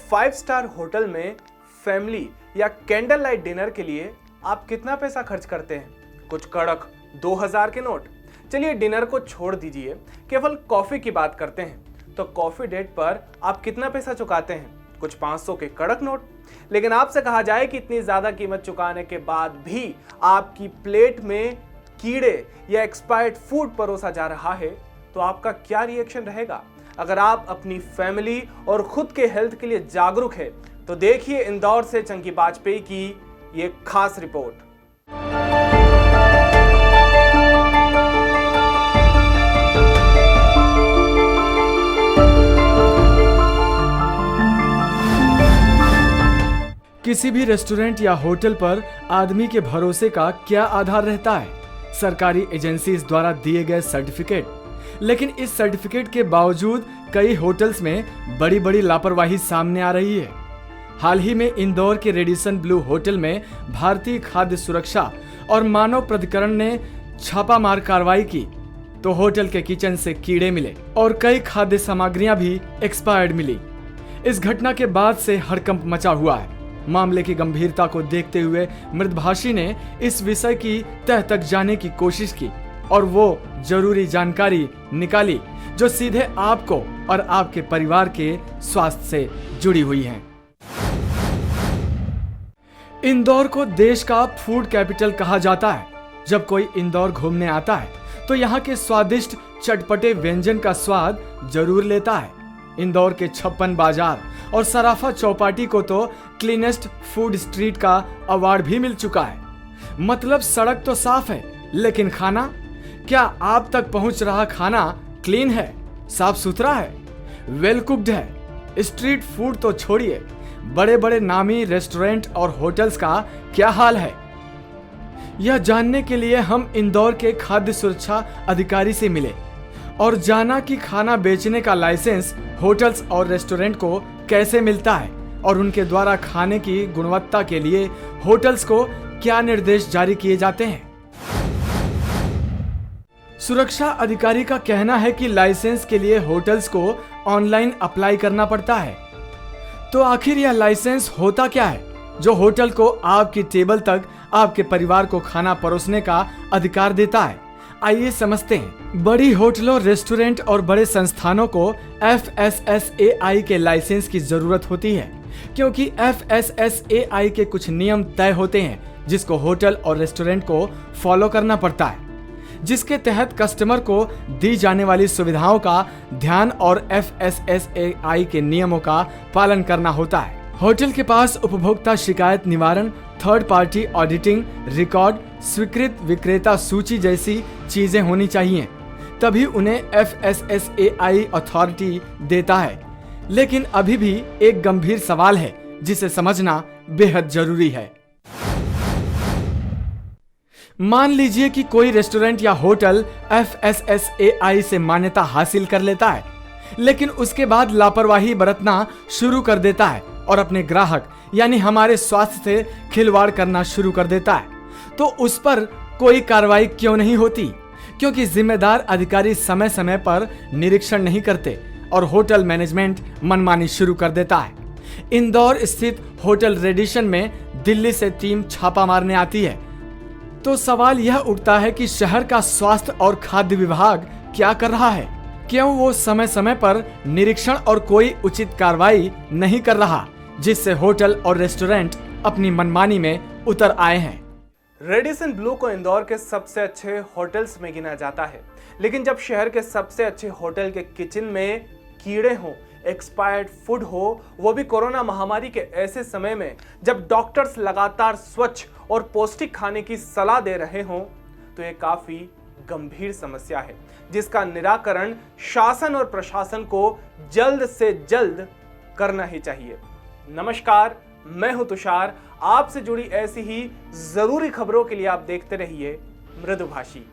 5 star hotel में family या candle light dinner के लिए आप कितना पैसा खर्च करते हैं? कुछ कड़क 2000 के नोट। चलिए डिनर को छोड़ दीजिए, केवल कॉफी की बात करते हैं। तो कॉफी डेट पर आप कितना पैसा चुकाते हैं? कुछ 500 के कड़क नोट। लेकिन आपसे कहा जाए कि इतनी ज्यादा कीमत चुकाने के बाद भी आपकी प्लेट में कीड़े या एक्सपायर्ड फूड परोसा जा रहा है, तो आपका क्या रिएक्शन रहेगा? अगर आप अपनी फैमिली और खुद के हेल्थ के लिए जागरूक है तो देखिए इंदौर से चंकी वाजपेयी की ये खास रिपोर्ट। किसी भी रेस्टोरेंट या होटल पर आदमी के भरोसे का क्या आधार रहता है? सरकारी एजेंसीज द्वारा दिए गए सर्टिफिकेट। लेकिन इस सर्टिफिकेट के बावजूद कई होटल्स में बड़ी बड़ी लापरवाही सामने आ रही है। हाल ही में इंदौर के रेडिसन ब्लू होटल में भारतीय खाद्य सुरक्षा और मानव प्राधिकरण ने छापामार कार्रवाई की तो होटल के किचन से कीड़े मिले और कई खाद्य सामग्रियां भी एक्सपायर्ड मिली। इस घटना के बाद से हड़कंप मचा हुआ है। मामले की गंभीरता को देखते हुए मृदभाषी ने इस विषय की तह तक जाने की कोशिश की और वो जरूरी जानकारी निकाली जो सीधे आपको और आपके परिवार के स्वास्थ्य से जुड़ी हुई है। इंदौर को देश का फूड कैपिटल कहा जाता है। जब कोई इंदौर घूमने आता है तो यहाँ के स्वादिष्ट चटपटे व्यंजन का स्वाद जरूर लेता है। इंदौर के 56 बाजार और सराफा चौपाटी को तो क्लीनेस्ट फूड स्ट्रीट का अवार्ड भी मिल चुका है। मतलब सड़क तो साफ है, लेकिन खाना, क्या आप तक पहुंच रहा खाना क्लीन है, साफ सुथरा है, वेल कुक्ड है? स्ट्रीट फूड तो छोड़िए, बड़े बड़े नामी रेस्टोरेंट और होटल्स का क्या हाल है? यह जानने के लिए हम इंदौर के खाद्य सुरक्षा अधिकारी से मिले और जाना कि खाना बेचने का लाइसेंस होटल्स और रेस्टोरेंट को कैसे मिलता है और उनके द्वारा खाने की गुणवत्ता के लिए होटल्स को क्या निर्देश जारी किए जाते हैं। सुरक्षा अधिकारी का कहना है कि लाइसेंस के लिए होटल्स को ऑनलाइन अप्लाई करना पड़ता है। तो आखिर यह लाइसेंस होता क्या है जो होटल को आपकी टेबल तक आपके परिवार को खाना परोसने का अधिकार देता है? आइए समझते हैं। बड़ी होटलों, रेस्टोरेंट और बड़े संस्थानों को FSSAI के लाइसेंस की जरूरत होती है, क्योंकि FSSAI के कुछ नियम तय होते हैं जिसको होटल और रेस्टोरेंट को फॉलो करना पड़ता है, जिसके तहत कस्टमर को दी जाने वाली सुविधाओं का ध्यान और FSSAI के नियमों का पालन करना होता है। होटल के पास उपभोक्ता शिकायत निवारण, थर्ड पार्टी ऑडिटिंग रिकॉर्ड, स्वीकृत विक्रेता सूची जैसी चीजें होनी चाहिए, तभी उन्हें FSSAI अथॉरिटी देता है। लेकिन अभी भी एक गंभीर सवाल है जिसे समझना बेहद जरूरी है। मान लीजिए कि कोई रेस्टोरेंट या होटल FSSAI से मान्यता हासिल कर लेता है, लेकिन उसके बाद लापरवाही बरतना शुरू कर देता है और अपने ग्राहक यानी हमारे स्वास्थ्य से खिलवाड़ करना शुरू कर देता है, तो उस पर कोई कार्रवाई क्यों नहीं होती? क्योंकि जिम्मेदार अधिकारी समय समय पर निरीक्षण नहीं करते और होटल मैनेजमेंट मनमानी शुरू कर देता है। इंदौर स्थित होटल रेडिसन में दिल्ली से टीम छापा मारने आती है, तो सवाल यह उठता है कि शहर का स्वास्थ्य और खाद्य विभाग क्या कर रहा है? क्यों वो समय समय पर निरीक्षण और कोई उचित कार्रवाई नहीं कर रहा, जिससे होटल और रेस्टोरेंट अपनी मनमानी में उतर आए हैं। रेडिसन ब्लू को इंदौर के सबसे अच्छे होटल्स में गिना जाता है, लेकिन जब शहर के सबसे अच्छे होटल के किचन में कीड़े हों, एक्सपायर्ड फूड हो, वो भी कोरोना महामारी के ऐसे समय में जब डॉक्टर्स लगातार स्वच्छ और पौष्टिक खाने की सलाह दे रहे हों, तो ये काफी गंभीर समस्या है जिसका निराकरण शासन और प्रशासन को जल्द से जल्द करना ही चाहिए। नमस्कार, मैं हूं तुषार। आपसे जुड़ी ऐसी ही जरूरी खबरों के लिए आप देखते रहिए मृदुभाषी।